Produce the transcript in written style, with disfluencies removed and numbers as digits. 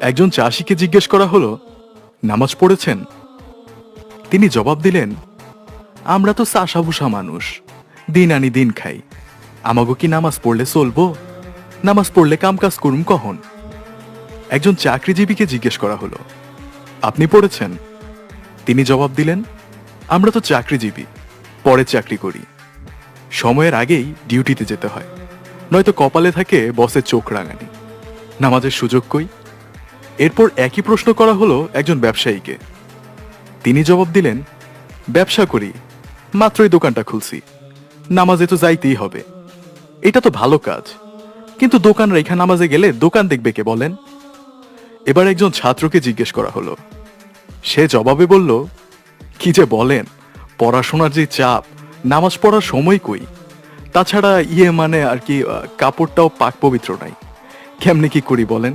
একজন চাষিকে জিজ্ঞেস করা হলো, নামাজ পড়েছেন? তিনি জবাব দিলেন, আমরা তো চাষাভুষা মানুষ, দিন আনি দিন খাই, আমাগো কি নামাজ পড়লে চলবো? নামাজ পড়লে কাম কাজ করুম কখন? একজন চাকরিজীবীকে জিজ্ঞেস করা হলো, আপনি পড়েছেন? তিনি জবাব দিলেন, আমরা তো চাকরিজীবী, পরে চাকরি করি, সময়ের আগেই ডিউটিতে যেতে হয়, নয়তো কপালে থাকে বসের চোখ রাঙানি, নামাজের সুযোগ কই? এরপর একই প্রশ্ন করা হলো একজন ব্যবসায়ীকে। তিনি জবাব দিলেন, ব্যবসা করি, মাত্রই দোকানটা খুলছি, নামাজে তো যাইতেই হবে। এটা তো ভালো কাজ, কিন্তু দোকান রেখা নামাজে গেলে দোকান দেখবে কে বলেন? এবার একজন ছাত্রকে জিজ্ঞেস করা হলো। সে জবাবে বলল, কি যে বলেন, পড়াশোনার যে চাপ, নামাজ পড়ার সময় কই? তাছাড়া মানে আর কি, কাপড়টাও পাক পবিত্র নাই, কেমনে কি করি বলেন?